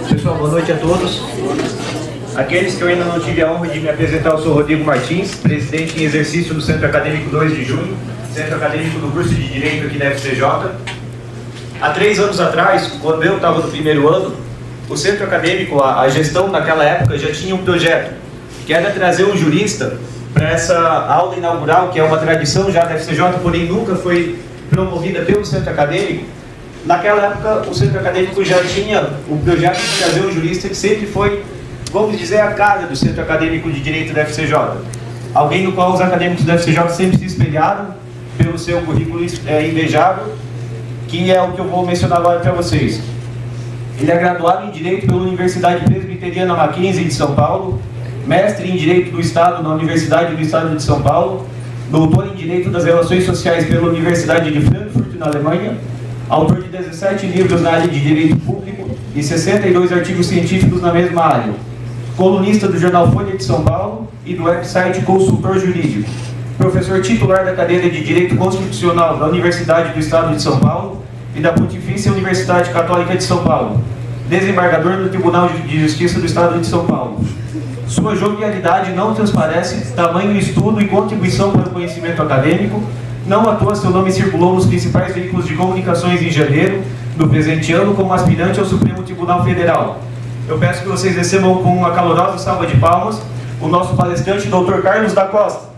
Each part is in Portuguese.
Pessoal, boa noite a todos. Aqueles que eu ainda não tive a honra de me apresentar, eu sou Rodrigo Martins, presidente em exercício do Centro Acadêmico 2 de Junho, Centro Acadêmico do curso de Direito aqui na FCJ. Há 3 anos atrás, quando eu estava no primeiro ano, o Centro Acadêmico, a gestão naquela época já tinha um projeto, que era trazer um jurista para essa aula inaugural, que é uma tradição já da FCJ, porém nunca foi promovida pelo Centro Acadêmico. Naquela época, o Centro Acadêmico já tinha o projeto de trazer um jurista que sempre foi, vamos dizer, a cara do Centro Acadêmico de Direito da FCJ. Alguém no qual os acadêmicos da FCJ sempre se espelharam pelo seu currículo invejável, que é o que eu vou mencionar agora para vocês. Ele é graduado em Direito pela Universidade Presbiteriana Mackenzie de São Paulo, mestre em Direito do Estado na Universidade do Estado de São Paulo, doutor em Direito das Relações Sociais pela Universidade de Frankfurt, na Alemanha, autor de 17 livros na área de Direito Público e 62 artigos científicos na mesma área, colunista do jornal Folha de São Paulo e do website Consultor Jurídico, professor titular da cadeira de Direito Constitucional da Universidade do Estado de São Paulo e da Pontifícia Universidade Católica de São Paulo, desembargador no Tribunal de Justiça do Estado de São Paulo. Sua jovialidade não transparece tamanho estudo e contribuição para o conhecimento acadêmico. Não à toa seu nome circulou nos principais veículos de comunicações em janeiro do presente ano como aspirante ao Supremo Tribunal Federal. Eu peço que vocês recebam com uma calorosa salva de palmas o nosso palestrante, Dr. Carlos da Costa.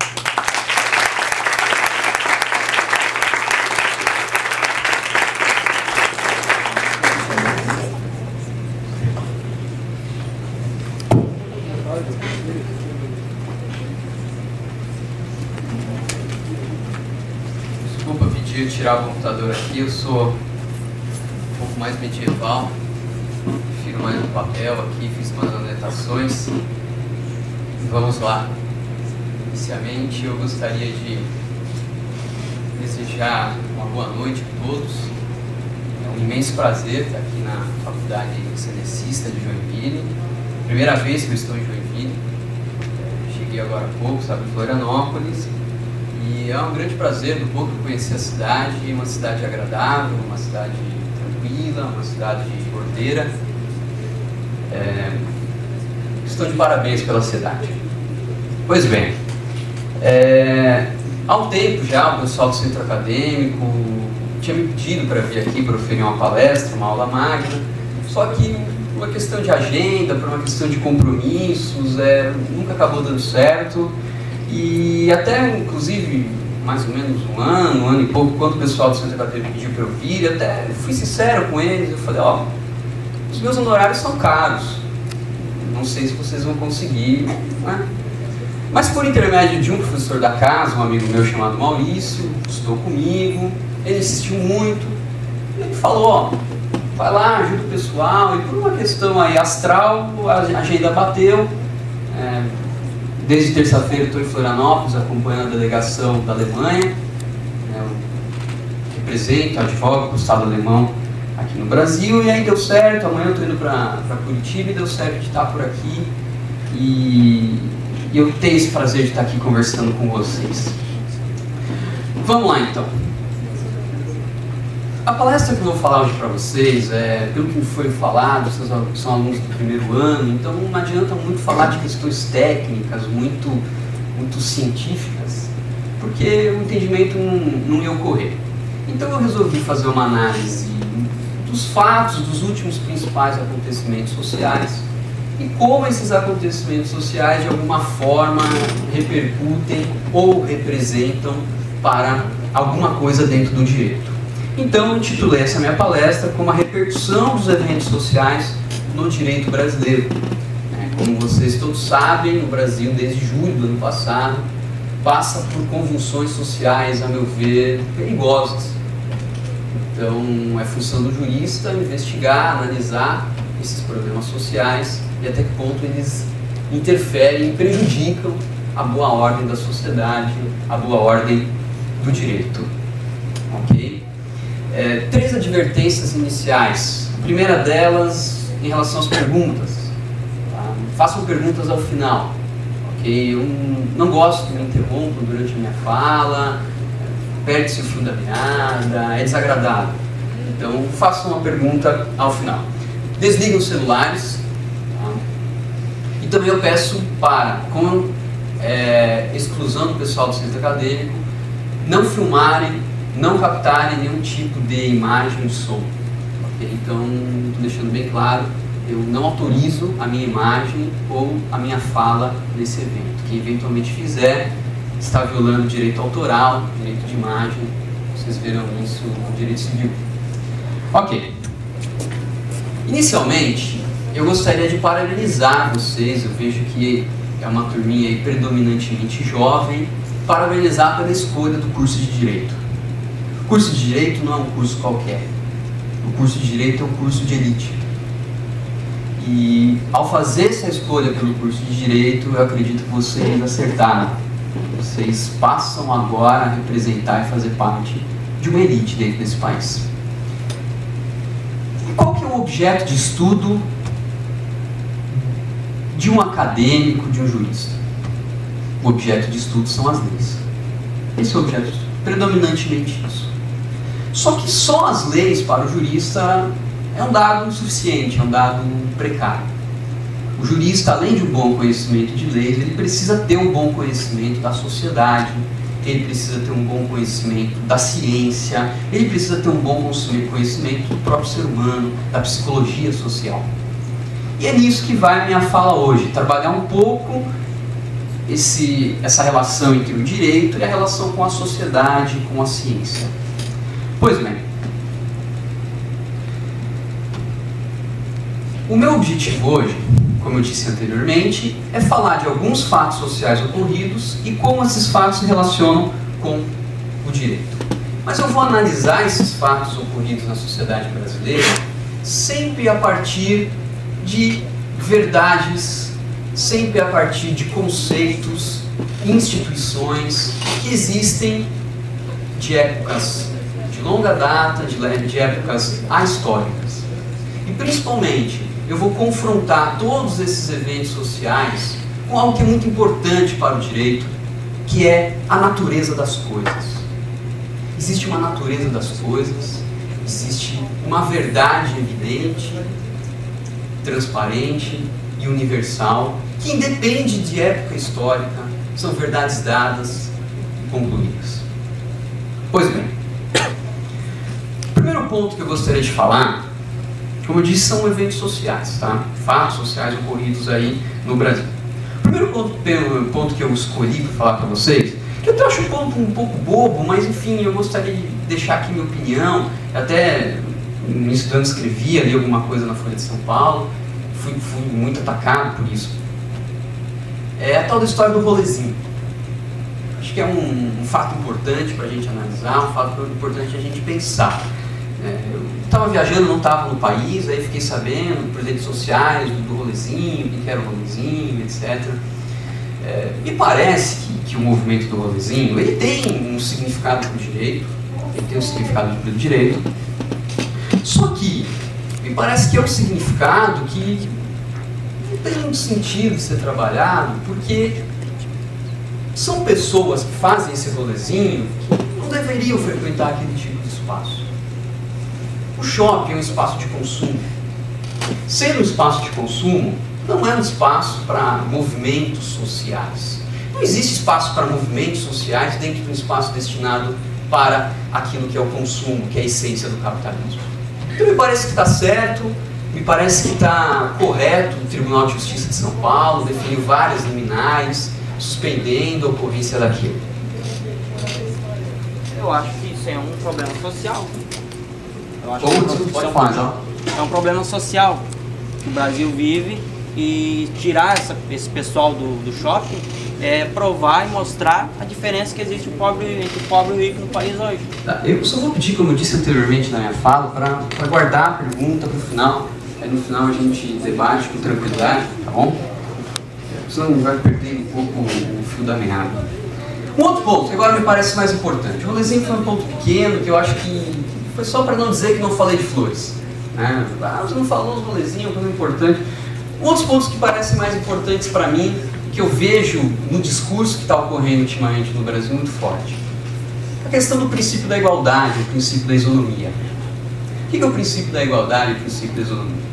Desculpa pedir tirar o computador aqui, eu sou um pouco mais medieval, prefiro mais no papel aqui, fiz umas anotações. Vamos lá. Inicialmente eu gostaria de desejar uma boa noite a todos. É um imenso prazer estar aqui na Faculdade Cenecista de Joinville. Primeira vez que eu estou em Joinville. Cheguei agora há pouco, sabe, em Florianópolis. E é um grande prazer, do pouco que conheci a cidade, uma cidade agradável, uma cidade tranquila, uma cidade ordeira. Estou de parabéns pela cidade. Pois bem, há um tempo já o pessoal do Centro Acadêmico tinha me pedido para vir aqui para oferecer uma palestra, uma aula magna, só que por uma questão de agenda, por uma questão de compromissos, nunca acabou dando certo. E até, inclusive, mais ou menos um ano e pouco, quando o pessoal do Centro Acadêmico pediu para eu vir, até fui sincero com eles, eu falei, ó, os meus honorários são caros, não sei se vocês vão conseguir, né? Mas por intermédio de um professor da casa, um amigo meu chamado Maurício, estudou comigo, ele insistiu muito, ele falou, ó, vai lá, ajuda o pessoal, e por uma questão aí astral, a agenda bateu. Desde terça-feira estou em Florianópolis acompanhando a delegação da Alemanha. Eu represento, advogo para o Estado alemão aqui no Brasil, e aí deu certo. Amanhã eu estou indo para Curitiba e deu certo de estar por aqui. E eu tenho esse prazer de estar aqui conversando com vocês. Vamos lá então. A palestra que eu vou falar hoje para vocês, pelo que foi falado, vocês são alunos do primeiro ano, então não adianta muito falar de questões técnicas, muito científicas, porque o entendimento não ia ocorrer. Então eu resolvi fazer uma análise dos fatos, dos últimos principais acontecimentos sociais, e como esses acontecimentos sociais de alguma forma repercutem ou representam para alguma coisa dentro do direito. Então eu intitulei essa minha palestra como a repercussão dos eventos sociais no direito brasileiro. Como vocês todos sabem, o Brasil desde julho do ano passado passa por convulsões sociais, a meu ver, perigosas. Então é função do jurista investigar, analisar esses problemas sociais e até que ponto eles interferem e prejudicam a boa ordem da sociedade, a boa ordem do direito. Ok? 3 advertências iniciais. A primeira delas em relação às perguntas. Tá? Façam perguntas ao final. Okay? Eu não gosto que me interrompam durante a minha fala, perde-se o fio da meada, é desagradável. Então façam uma pergunta ao final. desliguem os celulares, tá? E também eu peço para, com exclusão do pessoal do centro acadêmico, não filmarem, não captarem nenhum tipo de imagem ou de som. Okay? Então, estou deixando bem claro, eu não autorizo a minha imagem ou a minha fala nesse evento. Quem eventualmente fizer está violando o direito autoral, direito de imagem, vocês verão isso no direito civil. Ok. Inicialmente, eu gostaria de parabenizar vocês, eu vejo que é uma turminha aí predominantemente jovem, parabenizar pela escolha do curso de Direito. O curso de Direito não é um curso qualquer. O curso de Direito é um curso de elite. E ao fazer essa escolha pelo curso de Direito, eu acredito que vocês acertaram. Vocês passam agora a representar e fazer parte de uma elite dentro desse país. E qual que é o objeto de estudo de um acadêmico, de um jurista? O objeto de estudo são as leis. Esse é o objeto de estudo, predominantemente isso. Só que só as leis para o jurista é um dado insuficiente, é um dado precário. O jurista, além de um bom conhecimento de leis, ele precisa ter um bom conhecimento da sociedade, ele precisa ter um bom conhecimento da ciência, ele precisa ter um bom conhecimento do próprio ser humano, da psicologia social. E é nisso que vai a minha fala hoje, trabalhar um pouco essa relação entre o direito e a relação com a sociedade, com a ciência. Pois bem, o meu objetivo hoje, como eu disse anteriormente, é falar de alguns fatos sociais ocorridos e como esses fatos se relacionam com o direito. Mas eu vou analisar esses fatos ocorridos na sociedade brasileira sempre a partir de verdades, sempre a partir de conceitos, instituições que existem de épocas de longa data, de épocas ahistóricas. E principalmente, eu vou confrontar todos esses eventos sociais com algo que é muito importante para o direito, que é a natureza das coisas. Existe uma natureza das coisas, existe uma verdade evidente, transparente e universal, que independe de época histórica, são verdades dadas e concluídas. Pois bem, o primeiro ponto que eu gostaria de falar, como eu disse, são eventos sociais, tá? Fatos sociais ocorridos aí no Brasil. O primeiro ponto que eu escolhi para falar para vocês, que eu acho um pouco bobo, mas enfim, eu gostaria de deixar aqui minha opinião. Até me estudando, escrevi ali alguma coisa na Folha de São Paulo, fui muito atacado por isso. É a tal da história do rolezinho. Acho que é um fato importante para a gente analisar, um fato importante a gente pensar. Eu estava viajando, não estava no país, aí fiquei sabendo por redes sociais do rolezinho, o que era o rolezinho, etc. Me parece que o movimento do rolezinho, ele tem um significado para o direito, ele tem um significado para o direito, só que me parece que é um significado que não tem muito sentido de ser trabalhado, porque são pessoas que fazem esse rolezinho que não deveriam frequentar aquele tipo de espaço. O shopping é um espaço de consumo. Sendo um espaço de consumo, não é um espaço para movimentos sociais. Não existe espaço para movimentos sociais dentro de um espaço destinado para aquilo que é o consumo, que é a essência do capitalismo. Então me parece que está certo, me parece que está correto o Tribunal de Justiça de São Paulo, definiu várias liminares, suspendendo a ocorrência daquilo. Eu acho que isso é um problema social. Eu acho é um problema social que o Brasil vive, e tirar esse pessoal do shopping é provar e mostrar a diferença que existe entre o pobre e o rico no país hoje. Eu só vou pedir, como eu disse anteriormente na minha fala, para guardar a pergunta para o final. Aí no final a gente debate com tranquilidade, tá bom? Senão vai perder um pouco o fio da meada. Um outro ponto que agora me parece mais importante. O rolezinho foi um ponto pequeno que eu acho que foi só para não dizer que não falei de flores. Né? Você não falou dos rolezinhos, coisa importante. Outros pontos que parecem mais importantes para mim, que eu vejo no discurso que está ocorrendo ultimamente no Brasil muito forte. A questão do princípio da igualdade, o princípio da isonomia. O que é o princípio da igualdade e o princípio da isonomia?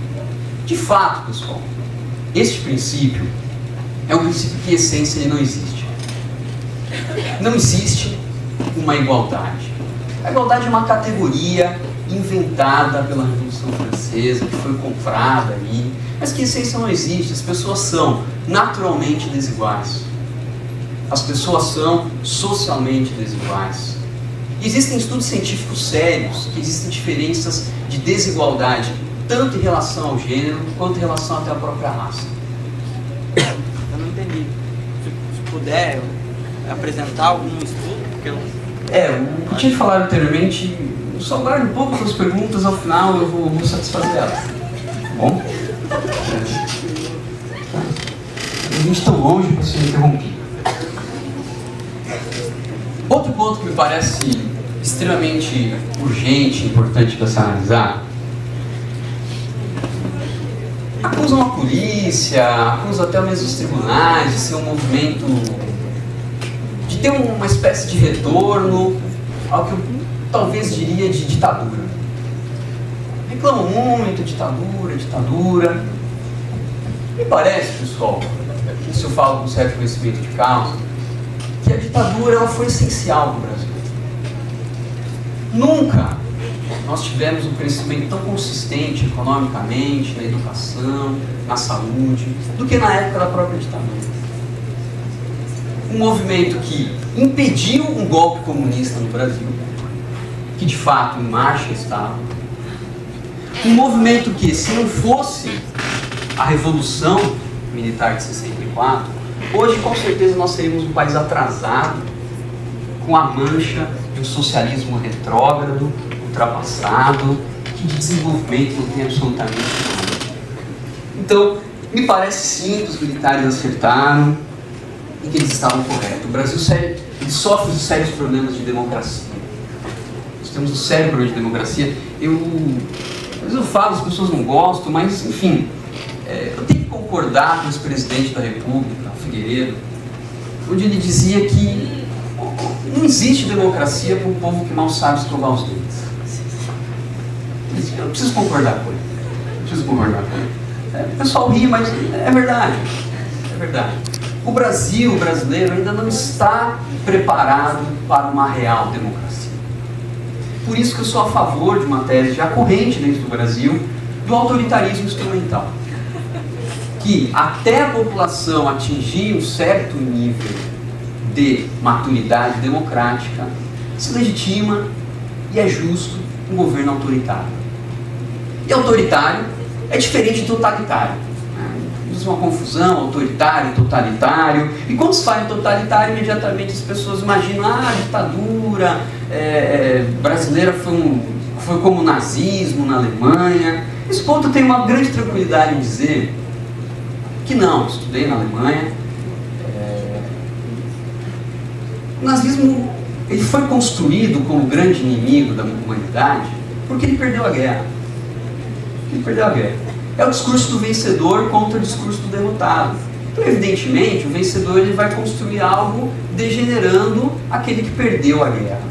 De fato, pessoal, este princípio é um princípio que, em essência, ele não existe. Não existe uma igualdade. A igualdade é uma categoria inventada pela Revolução Francesa, que foi comprada aí, mas que, em essência, não existe. As pessoas são naturalmente desiguais. As pessoas são socialmente desiguais. E existem estudos científicos sérios que existem diferenças de desigualdade, tanto em relação ao gênero, quanto em relação até à própria raça. Eu não entendi. Se puder apresentar algum estudo, porque eu... Eu tinha falado anteriormente, só guarde um pouco suas perguntas, ao final eu vou satisfazer elas. Tá bom? A gente tão longe para ser interrompido. Outro ponto que me parece extremamente urgente e importante para se analisar: acusam a polícia, acusam até mesmo os tribunais de ser um movimento, de ter uma espécie de retorno ao que eu talvez diria de ditadura. Reclamam muito, ditadura. Me parece, pessoal, isso eu falo com certo conhecimento de causa, que a ditadura ela foi essencial para o Brasil. Nunca nós tivemos um crescimento tão consistente economicamente, na educação, na saúde, do que na época da própria ditadura. Um movimento que impediu um golpe comunista no Brasil, que de fato em marcha estava. Um movimento que, se não fosse a Revolução Militar de 64, hoje com certeza nós seríamos um país atrasado, com a mancha de um socialismo retrógrado, ultrapassado, que de desenvolvimento não tem absolutamente nada. Então, me parece sim que os militares acertaram e que eles estavam corretos. O Brasil ele sofre de sérios problemas de democracia. Nós temos um sério problema de democracia. Às vezes eu falo, as pessoas não gostam, mas enfim, eu tenho que concordar com o ex-presidente da República, Figueiredo, onde ele dizia que não existe democracia para um povo que mal sabe escovar os dentes. Eu não preciso concordar com ele. O pessoal ri, mas é verdade. É verdade. O brasileiro, ainda não está preparado para uma real democracia. Por isso que eu sou a favor de uma tese já corrente dentro do Brasil, do autoritarismo instrumental. Que até a população atingir um certo nível de maturidade democrática, se legitima e é justo um governo autoritário. E autoritário é diferente de totalitário. Diz uma confusão, autoritário, totalitário. E quando se fala em totalitário, imediatamente as pessoas imaginam a ditadura brasileira foi como o nazismo na Alemanha. Esse ponto eu tenho uma grande tranquilidade em dizer que não, estudei na Alemanha. O nazismo ele foi construído como grande inimigo da humanidade porque ele perdeu a guerra. É o discurso do vencedor contra o discurso do derrotado. Então, evidentemente, o vencedor ele vai construir algo degenerando aquele que perdeu a guerra.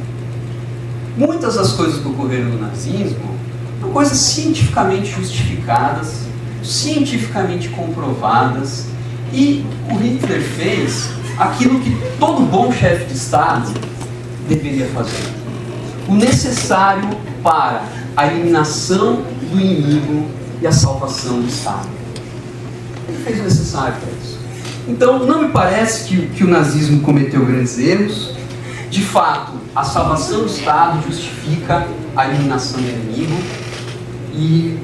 Muitas das coisas que ocorreram no nazismo são coisas cientificamente justificadas, cientificamente comprovadas, e o Hitler fez aquilo que todo bom chefe de Estado deveria fazer. O necessário para a eliminação do inimigo e a salvação do Estado. Ele fez o necessário para isso. Então, não me parece que o nazismo cometeu grandes erros. De fato, a salvação do Estado justifica a eliminação do inimigo. E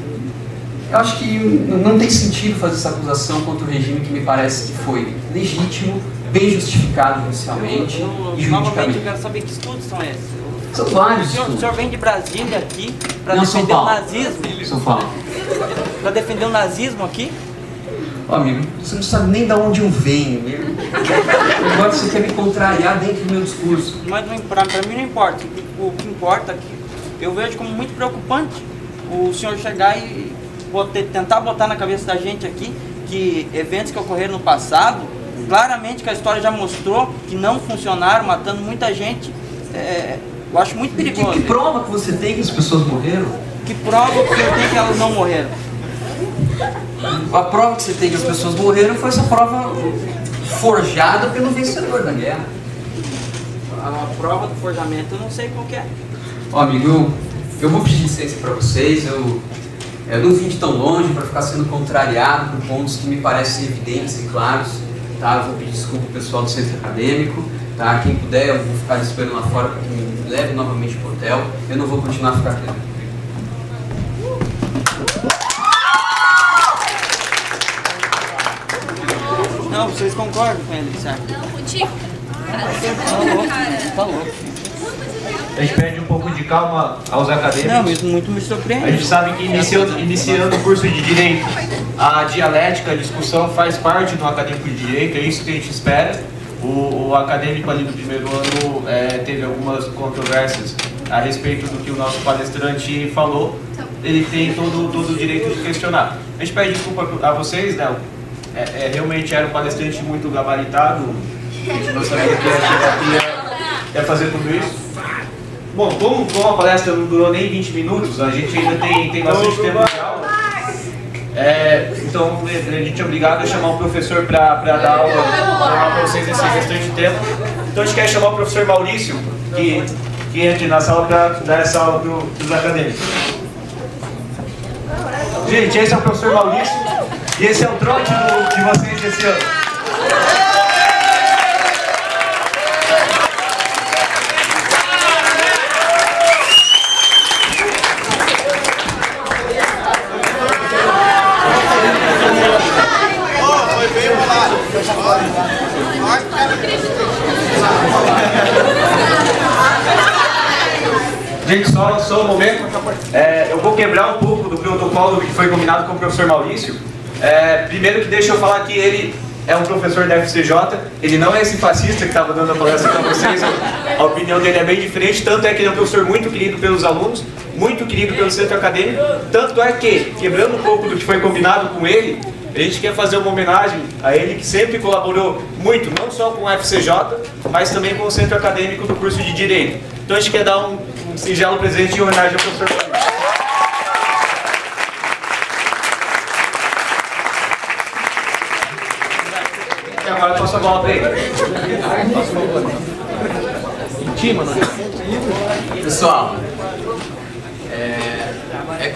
eu acho que não tem sentido fazer essa acusação contra o regime que me parece que foi legítimo, bem justificado judicialmente e juridicamente. Novamente, eu quero saber que estudos são esses. São vários estudos. O senhor vem de Brasília aqui para defender o nazismo? São Paulo. Para defender o nazismo aqui? Ó, amigo, você não sabe nem de onde eu venho. Agora você quer me contrariar dentro do meu discurso. Mas para mim não importa. O que importa é que eu vejo como muito preocupante o senhor chegar e tentar botar na cabeça da gente aqui que eventos que ocorreram no passado, claramente que a história já mostrou que não funcionaram, matando muita gente. Eu acho muito perigoso. Que prova que você tem que as pessoas morreram? Que prova que eu tenho que elas não morreram? A prova que você tem que as pessoas morreram foi essa prova forjada pelo vencedor da guerra. A prova do forjamento eu não sei qual que é. Ó, amigo, eu vou pedir licença para vocês. Eu não vim de tão longe para ficar sendo contrariado por pontos que me parecem evidentes e claros. Tá? Eu vou pedir desculpa ao pessoal do centro acadêmico. Tá? Quem puder, eu vou ficar esperando lá fora para que me leve novamente para o hotel. Eu não vou continuar a ficar aqui. Não, vocês concordam com ele, certo? Não, contigo. Tá louco. A gente pede um pouco de calma aos acadêmicos. Não, isso muito me surpreende. A gente sabe que iniciando o curso de Direito, a dialética, a discussão faz parte do acadêmico de Direito, é isso que a gente espera. O acadêmico ali do primeiro ano teve algumas controvérsias a respeito do que o nosso palestrante falou. Ele tem todo o direito de questionar. A gente pede desculpa a vocês, né? Realmente era um palestrante muito gabaritado. A gente não sabia que ia fazer tudo isso. Bom, como a palestra não durou nem 20 minutos, a gente ainda tem bastante tempo de aula. Então a gente é obrigado a chamar o professor para dar aula para vocês nesse restante tempo. Então a gente quer chamar o professor Maurício, que entre na sala para dar essa aula para os acadêmicos. Gente, esse é o professor Maurício e esse é o trote de vocês esse ano. Gente, só um momento. Eu vou quebrar um pouco do protocolo que foi combinado com o professor Maurício. Primeiro que deixa eu falar que ele é um professor da FCJ, ele não é esse fascista que estava dando a palestra para vocês, a opinião dele é bem diferente, tanto é que ele é um professor muito querido pelos alunos, muito querido pelo centro acadêmico, tanto é que, quebrando um pouco do que foi combinado com ele, a gente quer fazer uma homenagem a ele, que sempre colaborou muito, não só com o FCJ, mas também com o centro acadêmico do curso de Direito. Então a gente quer dar um singelo presente em homenagem ao professor Maurício. E agora eu passo a bola para ele. Pessoal,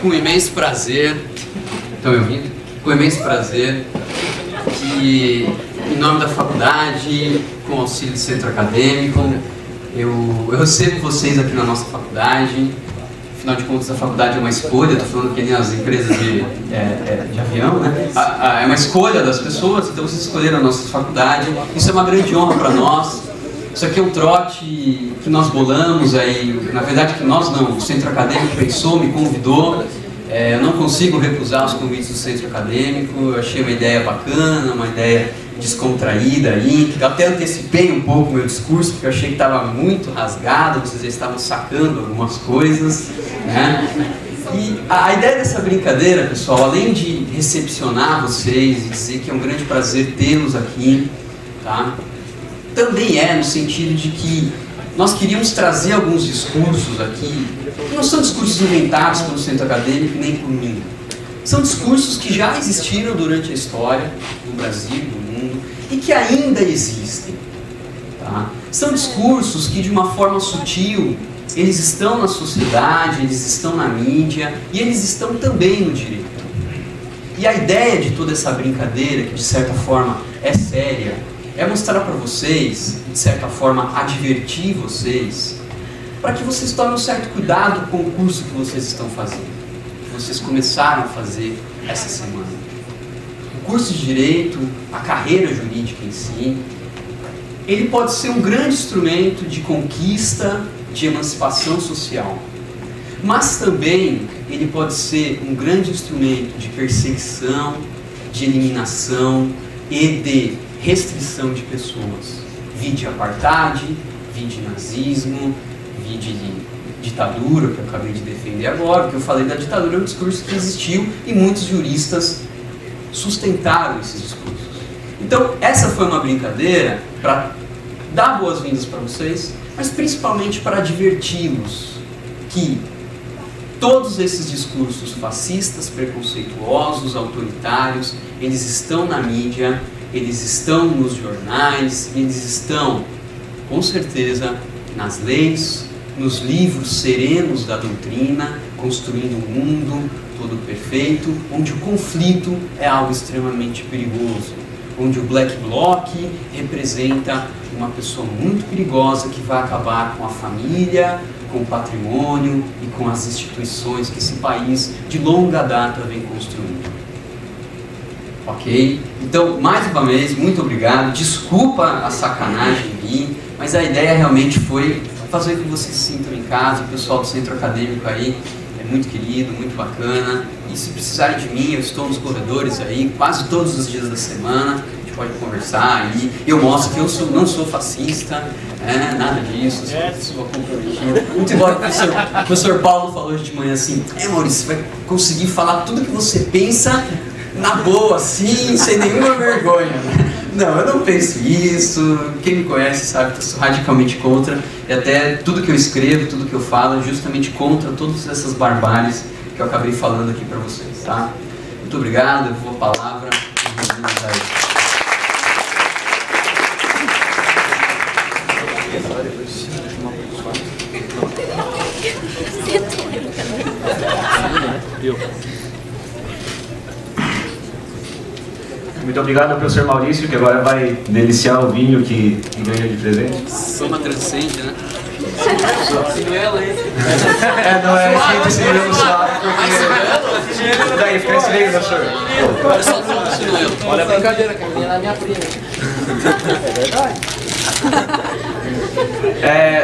com imenso prazer, estão me ouvindo? Com imenso prazer que, em nome da faculdade, com o auxílio do centro acadêmico, eu recebo vocês aqui na nossa faculdade. Afinal de contas, a faculdade é uma escolha, estou falando que nem as empresas de avião, né? É uma escolha das pessoas, então vocês escolheram a nossa faculdade. Isso é uma grande honra para nós. Isso aqui é um trote que nós bolamos, na verdade que nós não, o centro acadêmico pensou, me convidou. Eu não consigo recusar os convites do centro acadêmico, eu achei uma ideia bacana, uma ideia descontraída aí, que eu até antecipei um pouco o meu discurso, porque eu achei que estava muito rasgado, vocês já estavam sacando algumas coisas, né? E a ideia dessa brincadeira, pessoal, além de recepcionar vocês e dizer que é um grande prazer tê-los aqui, tá? Também no sentido de que nós queríamos trazer alguns discursos aqui, que não são discursos inventados pelo centro acadêmico nem por mim. São discursos que já existiram durante a história do Brasil, do mundo, e que ainda existem. Tá? São discursos que, de uma forma sutil, eles estão na sociedade, eles estão na mídia, e eles estão também no direito. E a ideia de toda essa brincadeira, que de certa forma é séria, é mostrar para vocês, de certa forma advertir vocês, para que vocês tomem um certo cuidado com o curso que vocês estão fazendo, que vocês começaram a fazer essa semana. O curso de Direito, a carreira jurídica em si, ele pode ser um grande instrumento de conquista, de emancipação social, mas também ele pode ser um grande instrumento de perseguição, de eliminação e de restrição de pessoas. Vide apartheid, vide nazismo, vide ditadura, que eu acabei de defender agora, porque eu falei da ditadura, é um discurso que existiu e muitos juristas sustentaram esses discursos. Então, essa foi uma brincadeira para dar boas-vindas para vocês, mas principalmente para adverti-los que todos esses discursos fascistas, preconceituosos, autoritários, eles estão na mídia, eles estão nos jornais, eles estão, com certeza, nas leis, nos livros serenos da doutrina, construindo um mundo todo perfeito, onde o conflito é algo extremamente perigoso, onde o Black Bloc representa uma pessoa muito perigosa que vai acabar com a família, com o patrimônio e com as instituições que esse país de longa data vem construindo. Ok? Então, mais uma vez, muito obrigado. Desculpa a sacanagem aí, mas a ideia realmente foi fazer com que vocês se sintam em casa. O pessoal do centro acadêmico aí é muito querido, muito bacana. E se precisarem de mim, eu estou nos corredores aí, quase todos os dias da semana. A gente pode conversar aí. Eu mostro que eu não sou fascista, nada disso, sou uma pessoa comprometida. Muito embora o professor Paulo falou hoje de manhã assim: Maurício, você vai conseguir falar tudo que você pensa na boa, assim, sem nenhuma vergonha. Não, eu não penso isso. Quem me conhece sabe que eu sou radicalmente contra. E até tudo que eu escrevo, tudo que eu falo é justamente contra todas essas barbáries que eu acabei falando aqui para vocês, tá? Muito obrigado, eu vou a palavra. Muito obrigado ao professor Maurício, que agora vai deliciar o vinho que ganha de presente. Soma transcende, né? Sinuelo aí. Não é assim, sinuelo suave, porque... Daí, fica esse meio, professor. Olha só o sinuelo. Olha a brincadeira, que a menina é minha prima. É verdade.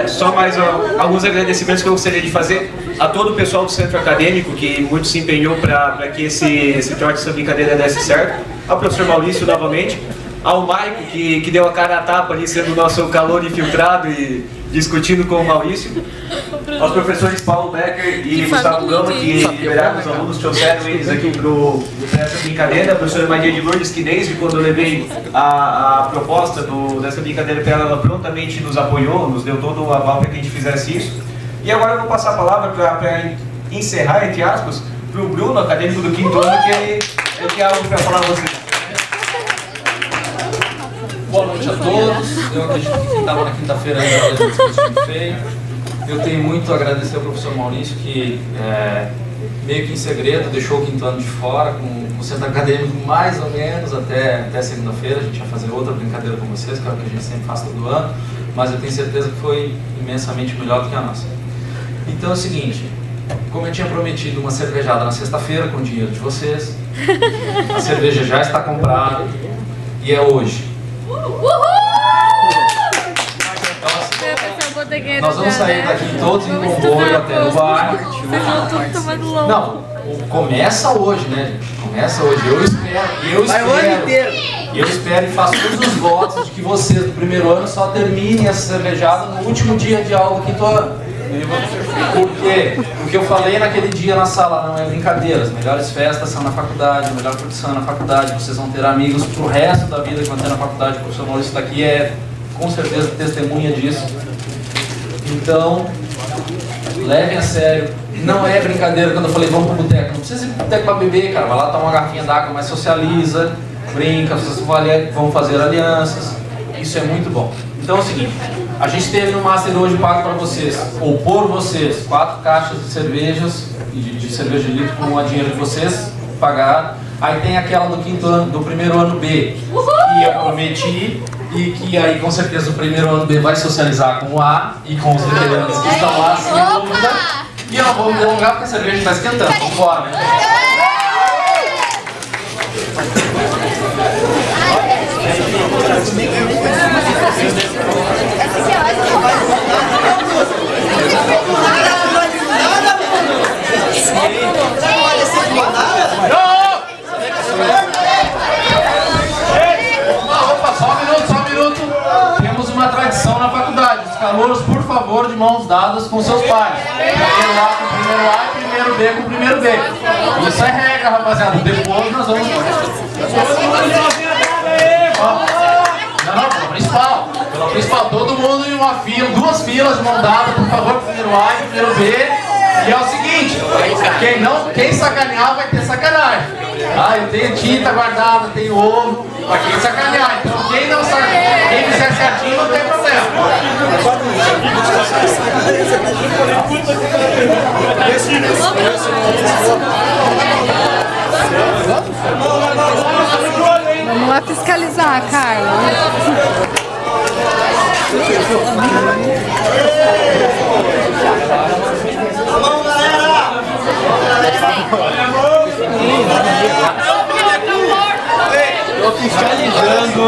Só mais alguns agradecimentos que eu gostaria de fazer a todo o pessoal do centro acadêmico que muito se empenhou para que esse trote, essa brincadeira desse certo. Ao professor Maurício novamente, ao Maico que deu a cara a tapa ali sendo o nosso calor infiltrado e discutindo com o Maurício, aos professores Paulo Becker e Gustavo Gama que liberaram os alunos, trouxeram eles aqui para essa brincadeira, a professora Maria de Lourdes, que desde quando eu levei a proposta dessa brincadeira para ela prontamente nos apoiou, nos deu todo o aval para que a gente fizesse isso. E agora eu vou passar a palavra para encerrar, entre aspas, para o Bruno, acadêmico do quinto ano, que ele tem algo para falar a vocês. Boa noite a todos. Eu acredito que quem estava na quinta-feira ainda fez um discurso feio. Eu tenho muito a agradecer ao professor Maurício, que meio que em segredo deixou o quinto ano de fora, com o centro acadêmico mais ou menos até segunda-feira. A gente vai fazer outra brincadeira com vocês, que é o que a gente sempre faz todo ano, mas eu tenho certeza que foi imensamente melhor do que a nossa. Então é o seguinte, como eu tinha prometido uma cervejada na sexta-feira com o dinheiro de vocês, a cerveja já está comprada e é hoje. Nós vamos sair daqui todos em comboio até no bar. Não, começa hoje, né, gente? Começa hoje. Eu espero e faço todos os votos de que vocês do primeiro ano só terminem essa cervejada no último dia de aula do quinto ano. Por quê? Porque eu falei naquele dia na sala, não é brincadeira, as melhores festas são na faculdade, a melhor curtição é na faculdade, vocês vão ter amigos pro resto da vida que vão ter na faculdade. O professor Maurício está aqui, com certeza testemunha disso. Então, levem a sério, não é brincadeira quando eu falei vamos pro boteco, não precisa ir pro boteco para beber, cara, vai lá tomar uma garrafinha d'água, mas socializa, brinca, vocês vão fazer alianças, isso é muito bom. Então é o seguinte, a gente teve no Master hoje pago para vocês, ou por vocês, 4 caixas de cervejas, de cerveja de litro com o dinheiro de vocês, pagaram. Aí tem aquela do quinto ano, do primeiro ano B, que eu prometi, e que aí com certeza o primeiro ano B vai socializar com o A e com os veteranos que estão lá, sem dúvida. E eu não vou me delongar porque a cerveja está esquentando, vamos embora, né? Só um minuto. Temos uma tradição na faculdade. Os calouros, por favor, de mãos dadas com seus pais. Primeiro A com o primeiro A e primeiro B com o primeiro B. Isso é regra, rapaziada. Depois nós vamos... Não, pela principal, todo mundo em uma fila, 2 filas de mão dada, por favor, primeiro A e primeiro B. E é o seguinte, quem sacanear vai ter sacanagem. Ah, eu tenho tinta guardada, tenho ovo, pra quem sacanear. Então quem não sacanear, quem fizer certinho não tem problema. Vamos lá fiscalizar, Carla. Vamos, galera! Tô fiscalizando.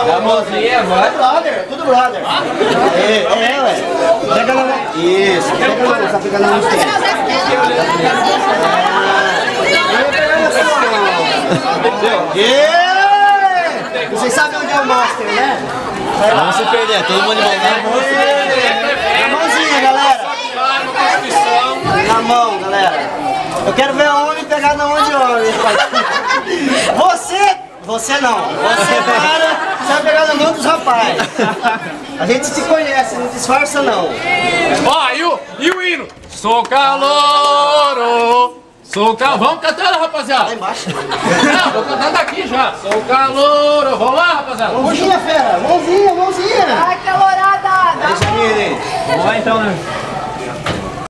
A mãozinha, vai, brother, tudo brother. Ué. Pega na mão. Isso, pega na mão, tá pegando na mão. Vocês sabem onde é o Master, né? Vamos se perder, todo mundo vai dar. Na mãozinha, galera. Na mão, galera. Eu quero ver homem pegar na mão de homem. Você não. Você vai pegar na mão dos rapazes. A gente se conhece, não disfarça não. Ó, e o hino? Sou calouro. Vamos cantando, rapaziada. Lá embaixo. Não, tô cantando aqui já. Sou calouro. Vamos lá, rapaziada. Mãozinha, fera. Mãozinha. Ai, calorada. Deixa a minha aí. Vamos lá então, né?